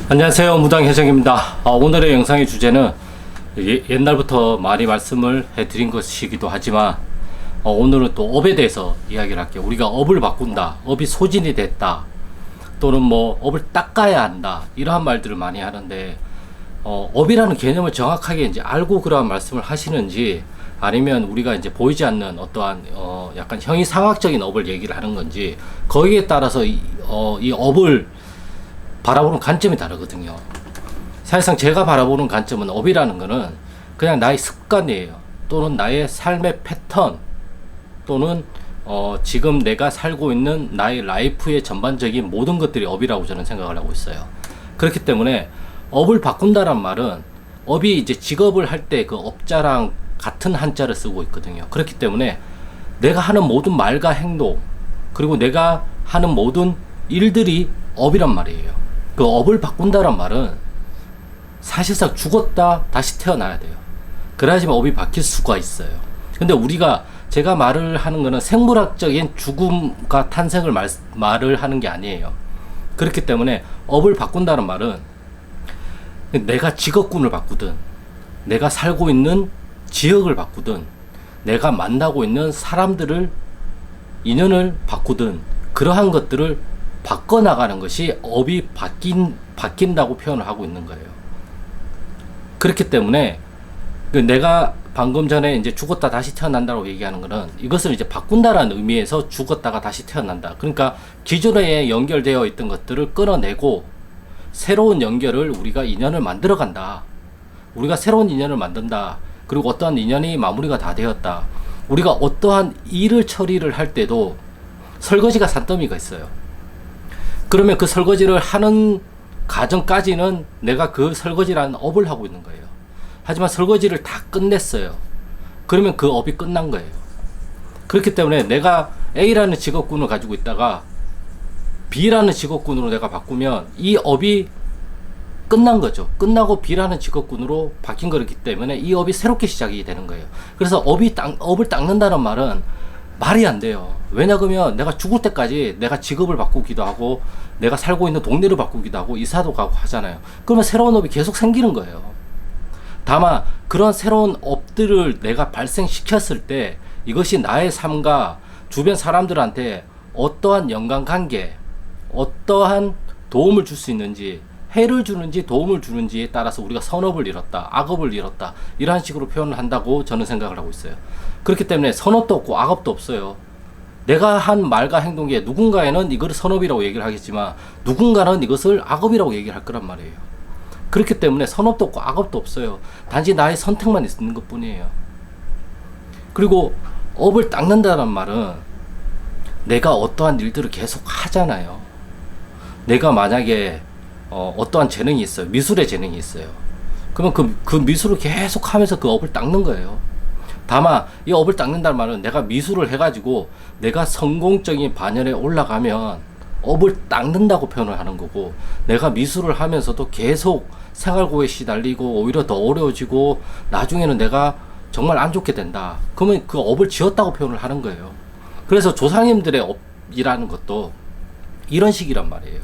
안녕하세요, 무당혜정입니다. 오늘의 영상의 주제는 옛날부터 많이 말씀을 해드린 것이기도 하지만 오늘은 또 업에 대해서 이야기를 할게요. 우리가 업을 바꾼다, 업이 소진이 됐다, 또는 뭐 업을 닦아야 한다, 이러한 말들을 많이 하는데 업이라는 개념을 정확하게 이제 알고 그러한 말씀을 하시는지, 아니면 우리가 이제 보이지 않는 어떠한 약간 형이상학적인 업을 얘기를 하는 건지, 거기에 따라서 이 업을 바라보는 관점이 다르거든요. 사실상 제가 바라보는 관점은 업이라는 거는 그냥 나의 습관이에요. 또는 나의 삶의 패턴, 또는 지금 내가 살고 있는 나의 라이프의 전반적인 모든 것들이 업이라고 저는 생각을 하고 있어요. 그렇기 때문에 업을 바꾼다란 말은, 업이 이제 직업을 할 때 그 업자랑 같은 한자를 쓰고 있거든요. 그렇기 때문에 내가 하는 모든 말과 행동, 그리고 내가 하는 모든 일들이 업이란 말이에요. 그 업을 바꾼다란 말은 사실상 죽었다 다시 태어나야 돼요. 그래야지만 업이 바뀔 수가 있어요. 근데 제가 말을 하는 거는 생물학적인 죽음과 탄생을 말을 하는 게 아니에요. 그렇기 때문에 업을 바꾼다는 말은 내가 직업군을 바꾸든, 내가 살고 있는 지역을 바꾸든, 내가 만나고 있는 사람들을, 인연을 바꾸든, 그러한 것들을 바꿔나가는 것이 업이 바뀐다고 표현을 하고 있는 거예요. 그렇기 때문에 내가 방금 전에 이제 죽었다 다시 태어난다고 얘기하는 거는, 이것을 이제 바꾼다라는 의미에서 죽었다가 다시 태어난다. 그러니까 기존에 연결되어 있던 것들을 끊어내고 새로운 연결을, 우리가 인연을 만들어 간다. 우리가 새로운 인연을 만든다. 그리고 어떠한 인연이 마무리가 다 되었다. 우리가 어떠한 일을 처리를 할 때도 설거지가 산더미가 있어요. 그러면 그 설거지를 하는 과정까지는 내가 그 설거지라는 업을 하고 있는 거예요. 하지만 설거지를 다 끝냈어요. 그러면 그 업이 끝난 거예요. 그렇기 때문에 내가 A라는 직업군을 가지고 있다가 B라는 직업군으로 내가 바꾸면 이 업이 끝난 거죠. 끝나고 B라는 직업군으로 바뀐 거기 때문에 이 업이 새롭게 시작이 되는 거예요. 그래서 업을 닦는다는 말은 말이 안 돼요. 왜냐 그러면 내가 죽을 때까지 내가 직업을 바꾸기도 하고, 내가 살고 있는 동네를 바꾸기도 하고, 이사도 가고 하잖아요. 그러면 새로운 업이 계속 생기는 거예요. 다만 그런 새로운 업들을 내가 발생시켰을 때 이것이 나의 삶과 주변 사람들한테 어떠한 연관관계, 어떠한 도움을 줄 수 있는지, 해를 주는지 도움을 주는지에 따라서 우리가 선업을 잃었다, 악업을 잃었다, 이러한 식으로 표현을 한다고 저는 생각을 하고 있어요. 그렇기 때문에 선업도 없고 악업도 없어요. 내가 한 말과 행동에 누군가에는 이걸 선업이라고 얘기를 하겠지만 누군가는 이것을 악업이라고 얘기를 할 거란 말이에요. 그렇기 때문에 선업도 없고 악업도 없어요. 단지 나의 선택만 있는 것 뿐이에요. 그리고 업을 닦는다는 말은 내가 어떠한 일들을 계속 하잖아요. 내가 만약에 어떠한 재능이 있어요. 미술의 재능이 있어요. 그러면 그 미술을 계속 하면서 그 업을 닦는 거예요. 다만 이 업을 닦는다는 말은 내가 미술을 해가지고 내가 성공적인 반열에 올라가면 업을 닦는다고 표현을 하는 거고, 내가 미술을 하면서도 계속 생활고에 시달리고 오히려 더 어려워지고 나중에는 내가 정말 안 좋게 된다. 그러면 그 업을 지었다고 표현을 하는 거예요. 그래서 조상님들의 업이라는 것도 이런 식이란 말이에요.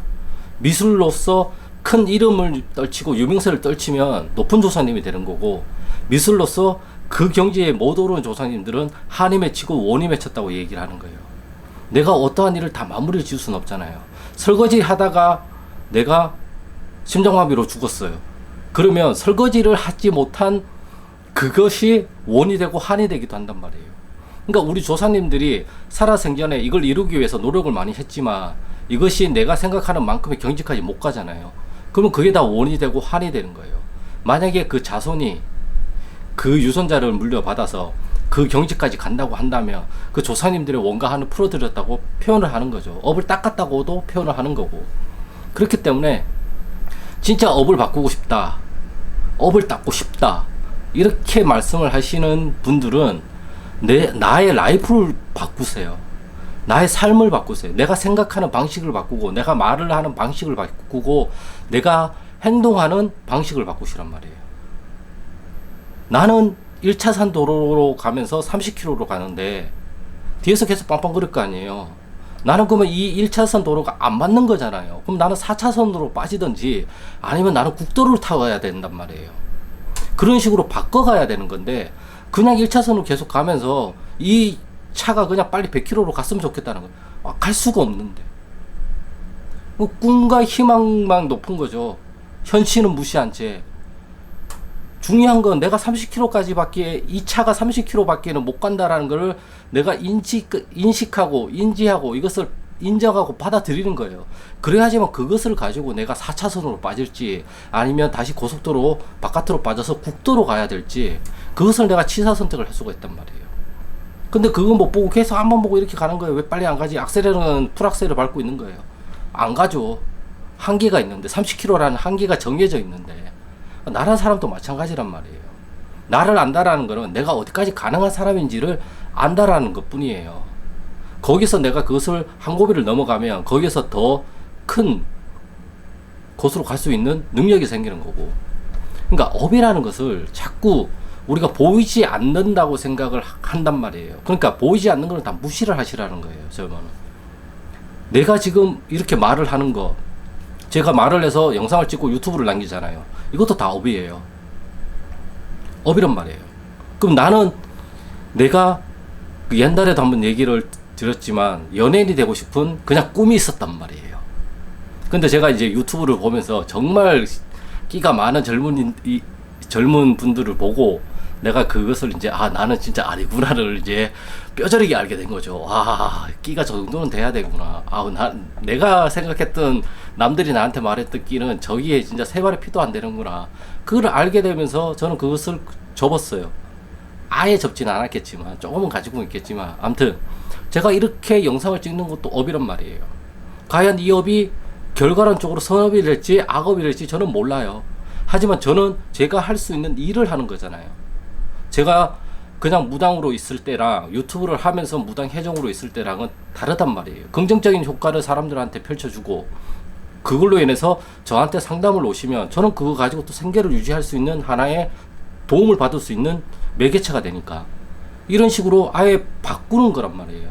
미술로서 큰 이름을 떨치고 유명세를 떨치면 높은 조상님이 되는 거고, 미술로서 그 경지에 못 오르는 조상님들은 한이 맺히고 원이 맺혔다고 얘기를 하는 거예요. 내가 어떠한 일을 다 마무리 지을 수는 없잖아요. 설거지 하다가 내가 심장마비로 죽었어요. 그러면 설거지를 하지 못한 그것이 원이 되고 한이 되기도 한단 말이에요. 그러니까 우리 조상님들이 살아생전에 이걸 이루기 위해서 노력을 많이 했지만 이것이 내가 생각하는 만큼의 경지까지 못 가잖아요. 그러면 그게 다 원이 되고 한이 되는 거예요. 만약에 그 자손이 그 유손자를 물려받아서 그 경지까지 간다고 한다면 그 조상님들의 원가한을 풀어드렸다고 표현을 하는 거죠. 업을 닦았다고도 표현을 하는 거고. 그렇기 때문에 진짜 업을 바꾸고 싶다, 업을 닦고 싶다, 이렇게 말씀을 하시는 분들은 나의 라이프를 바꾸세요. 나의 삶을 바꾸세요. 내가 생각하는 방식을 바꾸고, 내가 말을 하는 방식을 바꾸고, 내가 행동하는 방식을 바꾸시란 말이에요. 나는 1차선 도로로 가면서 30km로 가는데 뒤에서 계속 빵빵거릴 거 아니에요. 나는 그러면 이 1차선 도로가 안 맞는 거잖아요. 그럼 나는 4차선으로 빠지든지 아니면 나는 국도를 타야 된단 말이에요. 그런 식으로 바꿔가야 되는 건데 그냥 1차선으로 계속 가면서 이 차가 그냥 빨리 100km로 갔으면 좋겠다는 거예요. 갈 수가 없는데. 뭐 꿈과 희망만 높은 거죠. 현실은 무시한 채. 중요한 건 내가 30km까지밖에 이 차가 30km밖에는 못 간다라는 걸 내가 인식하고 인지하고 이것을 인정하고 받아들이는 거예요. 그래야지만 그것을 가지고 내가 4차선으로 빠질지 아니면 다시 고속도로 바깥으로 빠져서 국도로 가야 될지 그것을 내가 취사 선택을 할 수가 있단 말이에요. 근데 그거 못 보고 계속 한번 보고 이렇게 가는 거예요. 왜 빨리 안 가지? 악셀은 풀악셀을 밟고 있는 거예요. 안 가죠. 한계가 있는데 30km라는 한계가 정해져 있는데 나란 사람도 마찬가지란 말이에요. 나를 안다라는 거는 내가 어디까지 가능한 사람인지를 안다라는 것 뿐이에요. 거기서 내가 그것을 한 고비를 넘어가면 거기서 더 큰 곳으로 갈 수 있는 능력이 생기는 거고. 그러니까 업이라는 것을 자꾸 우리가 보이지 않는다고 생각을 한단 말이에요. 그러니까 보이지 않는 거는 다 무시를 하시라는 거예요. 저는 내가 지금 이렇게 말을 하는 거, 제가 말을 해서 영상을 찍고 유튜브를 남기잖아요. 이것도 다 업이에요. 업이란 말이에요. 그럼 나는 내가 그 옛날에도 한번 얘기를 드렸지만 연예인이 되고 싶은 그냥 꿈이 있었단 말이에요. 근데 제가 이제 유튜브를 보면서 정말 끼가 많은 젊은 분들을 보고 내가 그것을 이제 나는 진짜 아니구나를 이제 뼈저리게 알게 된 거죠. 끼가 저 정도는 돼야 되구나. 내가 생각했던 남들이 나한테 말했던 끼는 저기에 진짜 세 발의 피도 안 되는구나. 그걸 알게 되면서 저는 그것을 접었어요. 아예 접지는 않았겠지만 조금은 가지고 있겠지만 아무튼 제가 이렇게 영상을 찍는 것도 업이란 말이에요. 과연 이 업이 결과론적으로 선업이 될지 악업이 될지 저는 몰라요. 하지만 저는 제가 할 수 있는 일을 하는 거잖아요. 제가 그냥 무당으로 있을 때랑 유튜브를 하면서 무당 해적으로 있을 때랑은 다르단 말이에요. 긍정적인 효과를 사람들한테 펼쳐주고 그걸로 인해서 저한테 상담을 오시면 저는 그거 가지고 또 생계를 유지할 수 있는 하나의 도움을 받을 수 있는 매개체가 되니까 이런 식으로 아예 바꾸는 거란 말이에요.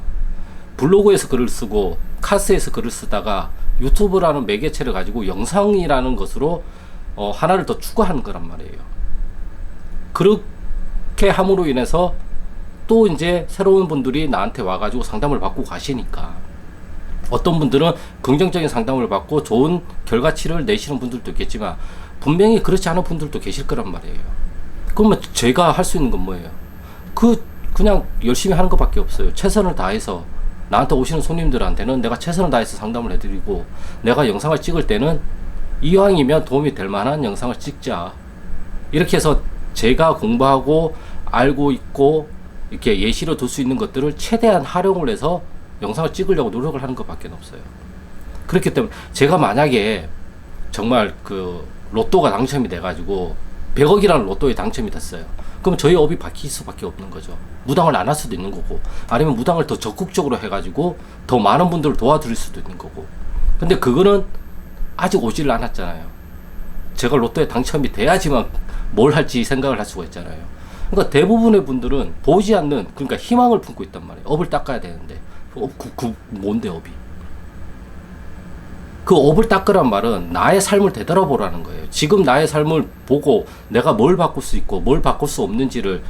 블로그에서 글을 쓰고 카스에서 글을 쓰다가 유튜브라는 매개체를 가지고 영상이라는 것으로 하나를 더 추가하는 거란 말이에요. 그렇게 함으로 인해서 또 이제 새로운 분들이 나한테 와가지고 상담을 받고 가시니까 어떤 분들은 긍정적인 상담을 받고 좋은 결과치를 내시는 분들도 있겠지만 분명히 그렇지 않은 분들도 계실 거란 말이에요. 그러면 제가 할 수 있는 건 뭐예요? 그냥 열심히 하는 것밖에 없어요. 최선을 다해서 나한테 오시는 손님들한테는 내가 최선을 다해서 상담을 해드리고 내가 영상을 찍을 때는 이왕이면 도움이 될 만한 영상을 찍자. 이렇게 해서 제가 공부하고 알고 있고 이렇게 예시로 둘 수 있는 것들을 최대한 활용을 해서 영상을 찍으려고 노력을 하는 것밖에 없어요. 그렇기 때문에 제가 만약에 정말 그 로또가 당첨이 돼가지고 100억이라는 로또에 당첨이 됐어요. 그럼 저희 업이 바뀔 수밖에 없는 거죠. 무당을 안 할 수도 있는 거고 아니면 무당을 더 적극적으로 해가지고 더 많은 분들을 도와드릴 수도 있는 거고. 근데 그거는 아직 오지를 않았잖아요. 제가 로또에 당첨이 돼야지만 뭘 할지 생각을 할 수가 있잖아요. 그러니까 대부분의 분들은 보이지 않는 그러니까 희망을 품고 있단 말이에요. 업을 닦아야 되는데 뭔데 업이? 그 업을 닦으란 말은 나의 삶을 되돌아보라는 거예요. 지금 나의 삶을 보고 내가 뭘 바꿀 수 있고 뭘 바꿀 수 없는지를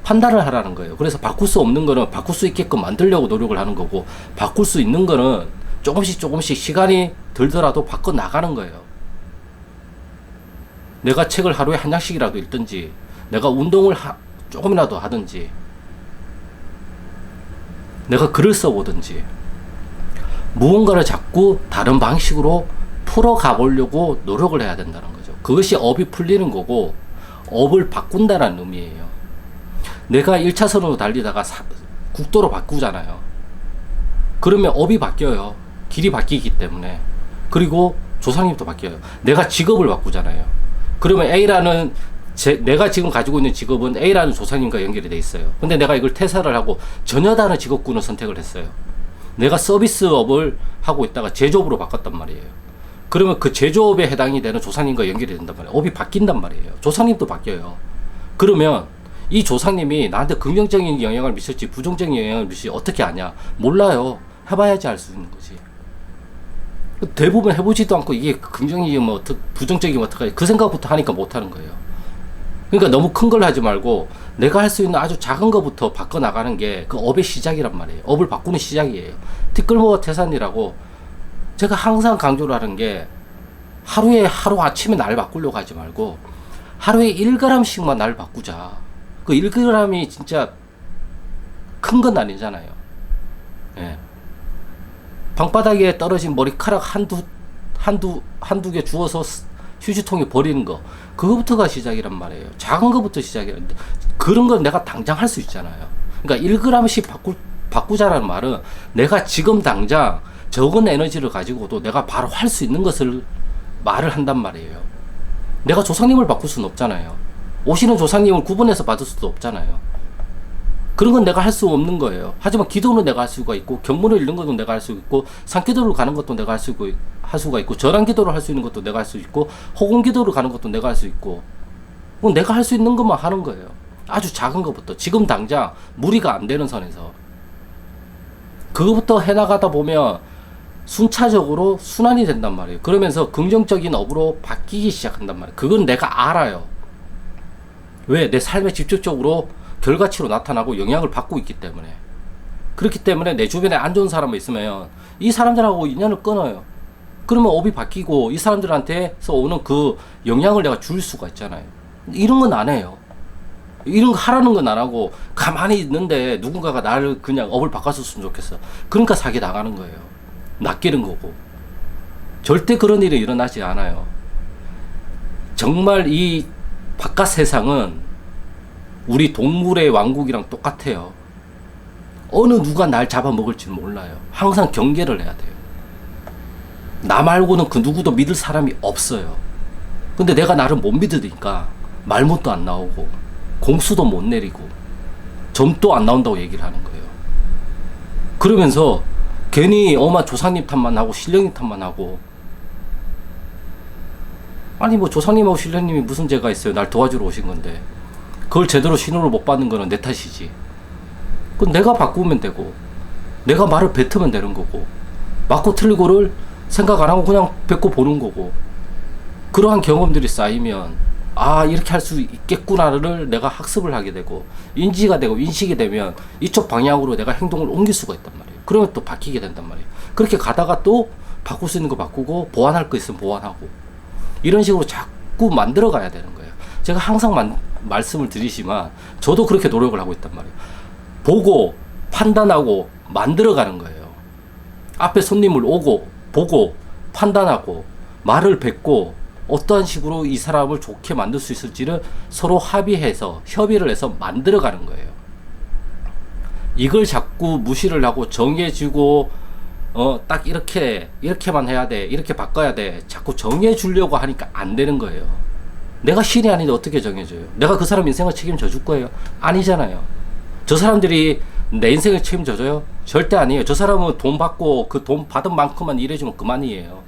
판단을 하라는 거예요. 그래서 바꿀 수 없는 거는 바꿀 수 있게끔 만들려고 노력을 하는 거고 바꿀 수 있는 거는 조금씩 시간이 들더라도 바꿔 나가는 거예요. 내가 책을 하루에 한 장씩이라도 읽든지 내가 운동을 조금이라도 하든지 내가 글을 써보든지 무언가를 자꾸 다른 방식으로 풀어가 보려고 노력을 해야 된다는 거죠. 그것이 업이 풀리는 거고 업을 바꾼다는 의미예요. 내가 1차선으로 달리다가 국도로 바꾸잖아요. 그러면 업이 바뀌어요. 길이 바뀌기 때문에. 그리고 조상님도 바뀌어요. 내가 직업을 바꾸잖아요. 그러면 A라는 내가 지금 가지고 있는 직업은 A라는 조상님과 연결이 돼 있어요. 근데 내가 이걸 퇴사를 하고 전혀 다른 직업군을 선택을 했어요. 내가 서비스업을 하고 있다가 제조업으로 바꿨단 말이에요. 그러면 그 제조업에 해당이 되는 조상님과 연결이 된단 말이에요. 업이 바뀐단 말이에요. 조상님도 바뀌어요. 그러면 이 조상님이 나한테 긍정적인 영향을 미칠지 부정적인 영향을 미칠지 어떻게 아냐? 몰라요. 해봐야지 알 수 있는 거지. 대부분 해보지도 않고 이게 긍정이면 뭐 부정적이면 어떡하지 그 생각부터 하니까 못하는 거예요. 그러니까 너무 큰 걸 하지 말고 내가 할 수 있는 아주 작은 것부터 바꿔나가는 게 그 업의 시작이란 말이에요. 업을 바꾸는 시작이에요. 티끌모아 태산이라고 제가 항상 강조를 하는 게 하루 아침에 날 바꾸려고 하지 말고 하루에 1g씩만 날 바꾸자. 그 1g이 진짜 큰 건 아니잖아요. 예. 방바닥에 떨어진 머리카락 한두 개 주워서 휴지통에 버리는 거. 그거부터가 시작이란 말이에요. 작은 거부터 시작이란. 그런 건 내가 당장 할 수 있잖아요. 그러니까 1g씩 바꾸자라는 말은 내가 지금 당장 적은 에너지를 가지고도 내가 바로 할 수 있는 것을 말을 한단 말이에요. 내가 조상님을 바꿀 수는 없잖아요. 오시는 조상님을 구분해서 받을 수도 없잖아요. 그런 건 내가 할 수 없는 거예요. 하지만 기도는 내가 할 수가 있고 경문을 읽는 것도 내가 할 수 있고 산기도를 가는 것도 내가 할 수가 있고 절한 기도를 할 수 있는 것도 내가 할 수 있고 호공 기도를 가는 것도 내가 할 수 있고 내가 할 수 있는 것만 하는 거예요. 아주 작은 것부터 지금 당장 무리가 안 되는 선에서 그거부터 해나가다 보면 순차적으로 순환이 된단 말이에요. 그러면서 긍정적인 업으로 바뀌기 시작한단 말이에요. 그건 내가 알아요. 왜? 내 삶에 직접적으로 결과치로 나타나고 영향을 받고 있기 때문에. 그렇기 때문에 내 주변에 안 좋은 사람이 있으면 이 사람들하고 인연을 끊어요. 그러면 업이 바뀌고 이 사람들한테서 오는 그 영향을 내가 줄 수가 있잖아요. 이런 건 안 해요. 이런 거 하라는 건 안 하고 가만히 있는데 누군가가 나를 그냥 업을 바꿨었으면 좋겠어. 그러니까 사기 나가는 거예요. 낚이는 거고. 절대 그런 일이 일어나지 않아요. 정말 이 바깥 세상은 우리 동물의 왕국이랑 똑같아요. 어느 누가 날 잡아먹을지 몰라요. 항상 경계를 해야 돼요. 나 말고는 그 누구도 믿을 사람이 없어요. 근데 내가 나를 못 믿으니까 말못도 안 나오고 공수도 못 내리고 점도 안 나온다고 얘기를 하는 거예요. 그러면서 괜히 엄마 조상님 탓만 하고 신령님 탓만 하고 아니 뭐 조상님하고 신령님이 무슨 죄가 있어요. 날 도와주러 오신 건데 그걸 제대로 신호를 못 받는 거는 내 탓이지. 그건 내가 바꾸면 되고 내가 말을 뱉으면 되는 거고 맞고 틀리고를 생각 안 하고 그냥 뱉고 보는 거고 그러한 경험들이 쌓이면 아 이렇게 할 수 있겠구나를 내가 학습을 하게 되고 인지가 되고 인식이 되면 이쪽 방향으로 내가 행동을 옮길 수가 있단 말이에요. 그러면 또 바뀌게 된단 말이에요. 그렇게 가다가 또 바꿀 수 있는 거 바꾸고 보완할 거 있으면 보완하고 이런 식으로 자꾸 만들어 가야 되는 거예요. 제가 항상 말씀을 드리지만 저도 그렇게 노력을 하고 있단 말이에요. 보고 판단하고 만들어 가는 거예요. 앞에 손님을 오고 보고 판단하고 말을 뱉고 어떠한 식으로 이 사람을 좋게 만들 수 있을지를 서로 합의해서 협의를 해서 만들어 가는 거예요. 이걸 자꾸 무시를 하고 정해주고 딱 이렇게만 해야 돼 이렇게 바꿔야 돼 자꾸 정해주려고 하니까 안 되는 거예요. 내가 신이 아닌데 어떻게 정해줘요? 내가 그 사람 인생을 책임져 줄 거예요? 아니잖아요. 저 사람들이 내 인생을 책임져 줘요? 절대 아니에요. 저 사람은 돈 받고 그 돈 받은 만큼만 일해주면 그만이에요.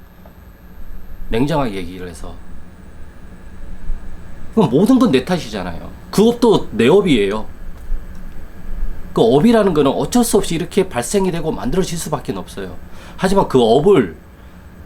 냉정하게 얘기를 해서. 그럼 모든 건 내 탓이잖아요. 그 업도 내 업이에요. 그 업이라는 거는 어쩔 수 없이 이렇게 발생이 되고 만들어질 수밖에 없어요. 하지만 그 업을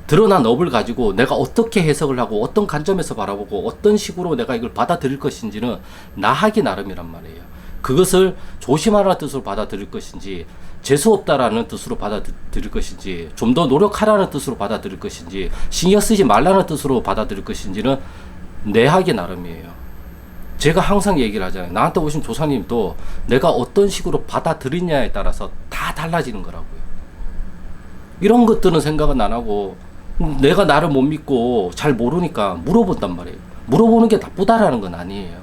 드러난 업을 가지고 내가 어떻게 해석을 하고 어떤 관점에서 바라보고 어떤 식으로 내가 이걸 받아들일 것인지는 나 하기 나름이란 말이에요. 그것을 조심하라는 뜻으로 받아들일 것인지 재수없다라는 뜻으로 받아들일 것인지 좀 더 노력하라는 뜻으로 받아들일 것인지 신경 쓰지 말라는 뜻으로 받아들일 것인지는 내 하기 나름이에요. 제가 항상 얘기를 하잖아요. 나한테 오신 조사님도 내가 어떤 식으로 받아들이냐에 따라서 다 달라지는 거라고요. 이런 것들은 생각은 안 하고 내가 나를 못 믿고 잘 모르니까 물어본단 말이에요. 물어보는 게 나쁘다라는 건 아니에요.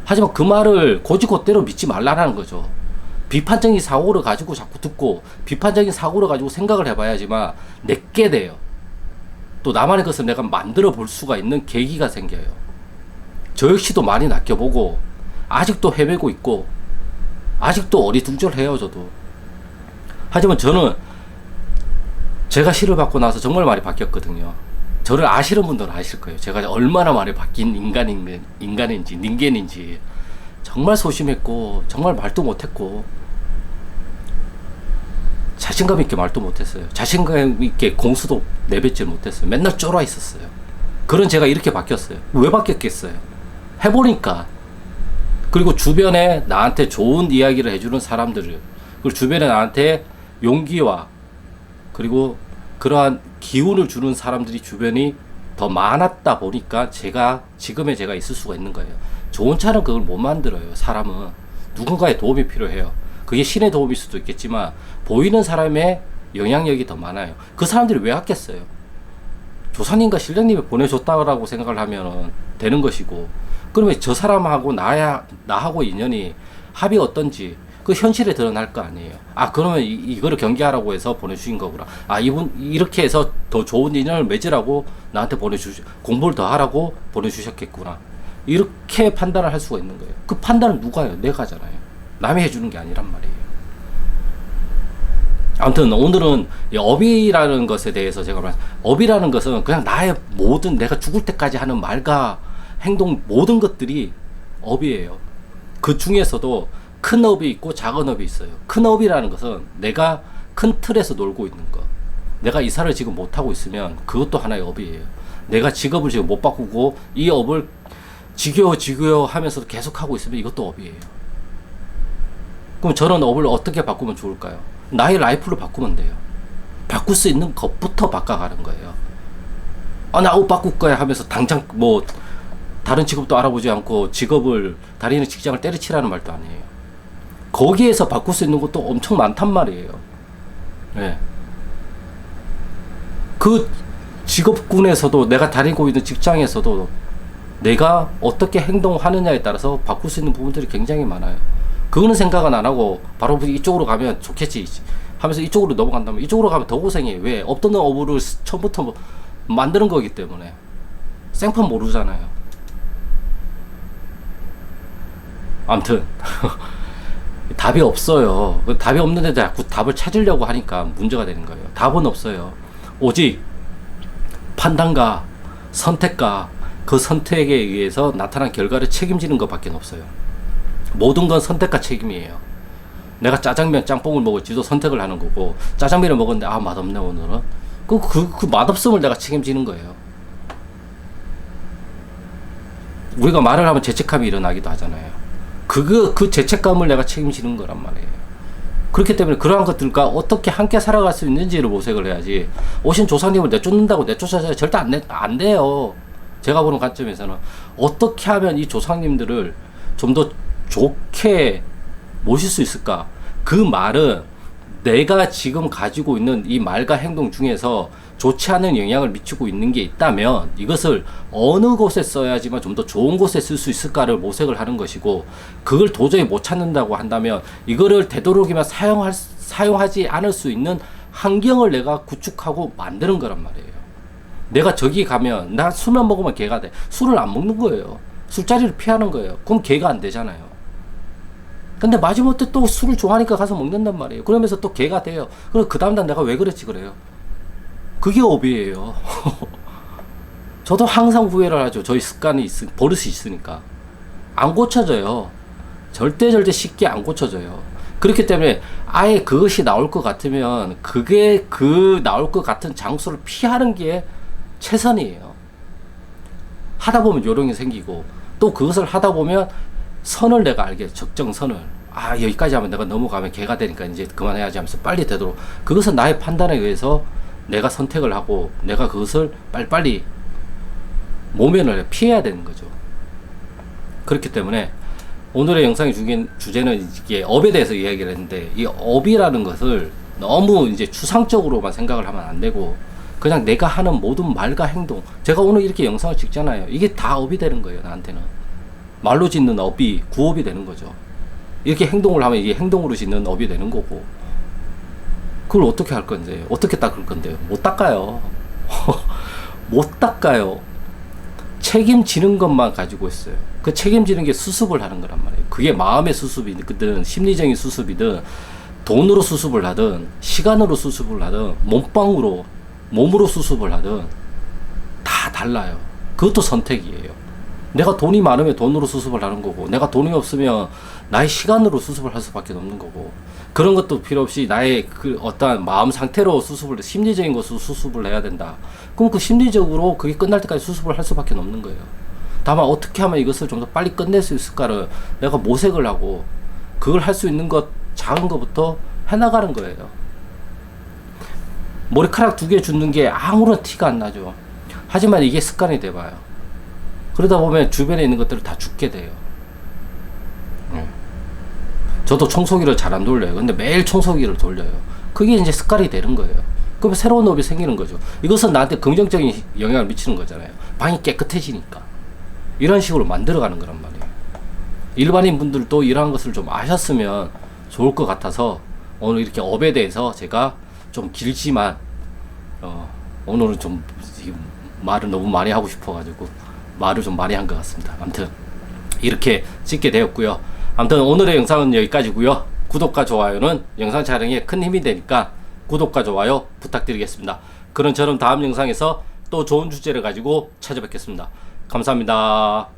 하지만 그 말을 곧이곧대로 믿지 말라는 거죠. 비판적인 사고를 가지고 자꾸 듣고 비판적인 사고를 가지고 생각을 해봐야지만 내게 돼요. 또 나만의 것을 내가 만들어 볼 수가 있는 계기가 생겨요. 저 역시도 많이 낚여보고 아직도 헤매고 있고 아직도 어리둥절해요. 저도. 하지만 저는 제가 시를 받고 나서 정말 많이 바뀌었거든요. 저를 아시는 분들은 아실 거예요. 제가 얼마나 많이 바뀐 인간인지 닌겐인지 정말 소심했고 정말 말도 못했고 자신감 있게 말도 못했어요. 자신감 있게 공수도 내뱉지 못했어요. 맨날 쫄아 있었어요. 그런 제가 이렇게 바뀌었어요. 왜 바뀌었겠어요? 해보니까. 그리고 주변에 나한테 좋은 이야기를 해주는 사람들을, 그리고 주변에 나한테 용기와 그리고 그러한 기운을 주는 사람들이 주변이 더 많았다 보니까 지금의 제가 있을 수가 있는 거예요. 좋은 차는 그걸 못 만들어요. 사람은 누군가의 도움이 필요해요. 그게 신의 도움일 수도 있겠지만 보이는 사람의 영향력이 더 많아요. 그 사람들이 왜 왔겠어요? 조상님과 신령님이 보내줬다고 생각을 하면 되는 것이고, 그러면 저 사람하고 나하고 인연이 합이 어떤지 그 현실에 드러날 거 아니에요. 아, 그러면 이거를 경계하라고 해서 보내주신 거구나. 아, 이분 이렇게 해서 더 좋은 인연을 맺으라고 나한테 공부를 더 하라고 보내주셨겠구나. 이렇게 판단을 할 수가 있는 거예요. 그 판단은 누가 해요? 내가 하잖아요. 남이 해주는 게 아니란 말이에요. 아무튼 오늘은 업이라는 것에 대해서 제가 업이라는 것은 그냥 나의 모든 내가 죽을 때까지 하는 말과 행동 모든 것들이 업이에요. 그 중에서도 큰 업이 있고 작은 업이 있어요. 큰 업이라는 것은 내가 큰 틀에서 놀고 있는 것. 내가 이사를 지금 못하고 있으면 그것도 하나의 업이에요. 내가 직업을 지금 못 바꾸고 이 업을 지겨워 하면서도 계속 하고 있으면 이것도 업이에요. 그럼 저는 업을 어떻게 바꾸면 좋을까요? 나의 라이프를 바꾸면 돼요. 바꿀 수 있는 것부터 바꿔가는 거예요. 아, 나 옷 바꿀 거야 하면서 당장 뭐 다른 직업도 알아보지 않고 다니는 직장을 때려치라는 말도 아니에요. 거기에서 바꿀 수 있는 것도 엄청 많단 말이에요. 네. 그 직업군에서도 내가 다니고 있는 직장에서도 내가 어떻게 행동하느냐에 따라서 바꿀 수 있는 부분들이 굉장히 많아요. 그거는 생각은 안 하고 바로 이쪽으로 가면 좋겠지 하면서 이쪽으로 넘어간다면 이쪽으로 가면 더 고생해. 왜? 없던 업을 처음부터 만드는 거기 때문에. 생판 모르잖아요. 아무튼 답이 없어요. 답이 없는데 자꾸 답을 찾으려고 하니까 문제가 되는 거예요. 답은 없어요. 오직 판단과 선택과 그 선택에 의해서 나타난 결과를 책임지는 것밖에 없어요. 모든 건 선택과 책임이에요. 내가 짜장면, 짬뽕을 먹을지도 선택을 하는 거고, 짜장면을 먹었는데 아, 맛없네 오늘은. 그 맛없음을 내가 책임지는 거예요. 우리가 말을 하면 죄책감이 일어나기도 하잖아요. 그 죄책감을 내가 책임지는 거란 말이에요. 그렇기 때문에 그러한 것들과 어떻게 함께 살아갈 수 있는지를 모색을 해야지, 오신 조상님을 내쫓는다고 내쫓아서 절대 안 돼요. 제가 보는 관점에서는 어떻게 하면 이 조상님들을 좀 더 좋게 모실 수 있을까? 그 말은 내가 지금 가지고 있는 이 말과 행동 중에서 좋지 않은 영향을 미치고 있는 게 있다면 이것을 어느 곳에 써야지만 좀 더 좋은 곳에 쓸 수 있을까를 모색을 하는 것이고, 그걸 도저히 못 찾는다고 한다면 이거를 되도록이면 사용하지 않을 수 있는 환경을 내가 구축하고 만드는 거란 말이에요. 내가 저기 가면 나 술만 먹으면 개가 돼. 술을 안 먹는 거예요. 술자리를 피하는 거예요. 그럼 개가 안 되잖아요. 근데 마지못해 또 술을 좋아하니까 가서 먹는단 말이에요. 그러면서 또 개가 돼요. 그럼 그 다음날 내가 왜 그랬지 그래요. 그게 업이에요. 저도 항상 후회를 하죠. 저희 버릇이 있으니까. 안 고쳐져요. 절대 쉽게 안 고쳐져요. 그렇기 때문에 아예 그것이 나올 것 같으면 그게 나올 것 같은 장소를 피하는 게 최선이에요. 하다 보면 요령이 생기고, 또 그것을 하다 보면 선을 내가 알게, 적정선을. 아, 여기까지 하면 내가 넘어가면 개가 되니까 이제 그만해야지 하면서 빨리 되도록. 그것은 나의 판단에 의해서 내가 선택을 하고, 내가 그것을 빨리빨리 모면을 피해야 되는 거죠. 그렇기 때문에 오늘의 영상의 주제는 이게 업에 대해서 이야기를 했는데, 이 업이라는 것을 너무 이제 추상적으로만 생각을 하면 안 되고, 그냥 내가 하는 모든 말과 행동, 제가 오늘 이렇게 영상을 찍잖아요. 이게 다 업이 되는 거예요, 나한테는. 말로 짓는 업이 구업이 되는 거죠. 이렇게 행동을 하면 이게 행동으로 짓는 업이 되는 거고, 그걸 어떻게 할 건데, 어떻게 닦을 건데요? 못 닦아요. 못 닦아요. 책임지는 것만 가지고 있어요. 그 책임지는 게 수습을 하는 거란 말이에요. 그게 마음의 수습이든 심리적인 수습이든 돈으로 수습을 하든 시간으로 수습을 하든 몸으로 수습을 하든 다 달라요. 그것도 선택이에요. 내가 돈이 많으면 돈으로 수습을 하는 거고, 내가 돈이 없으면 나의 시간으로 수습을 할 수밖에 없는 거고, 그런 것도 필요 없이 나의 그 어떠한 마음 상태로 수습을, 심리적인 것으로 수습을 해야 된다. 그럼 그 심리적으로 그게 끝날 때까지 수습을 할 수밖에 없는 거예요. 다만 어떻게 하면 이것을 좀 더 빨리 끝낼 수 있을까를 내가 모색을 하고, 그걸 할 수 있는 것, 작은 것부터 해나가는 거예요. 머리카락 2개 줍는 게 아무런 티가 안 나죠. 하지만 이게 습관이 돼봐요. 그러다 보면 주변에 있는 것들을 다 죽게 돼요. 저도 청소기를 잘 안 돌려요. 근데 매일 청소기를 돌려요. 그게 이제 습관이 되는 거예요. 그러면 새로운 업이 생기는 거죠. 이것은 나한테 긍정적인 영향을 미치는 거잖아요. 방이 깨끗해지니까. 이런 식으로 만들어가는 거란 말이에요. 일반인 분들도 이러한 것을 좀 아셨으면 좋을 것 같아서 오늘 이렇게 업에 대해서 제가 좀 길지만 오늘은 좀 말을 너무 많이 하고 싶어가지고 말을 좀 많이 한 것 같습니다. 아무튼 이렇게 찍게 되었고요. 아무튼 오늘의 영상은 여기까지고요. 구독과 좋아요는 영상 촬영에 큰 힘이 되니까 구독과 좋아요 부탁드리겠습니다. 그럼 저는 다음 영상에서 또 좋은 주제를 가지고 찾아뵙겠습니다. 감사합니다.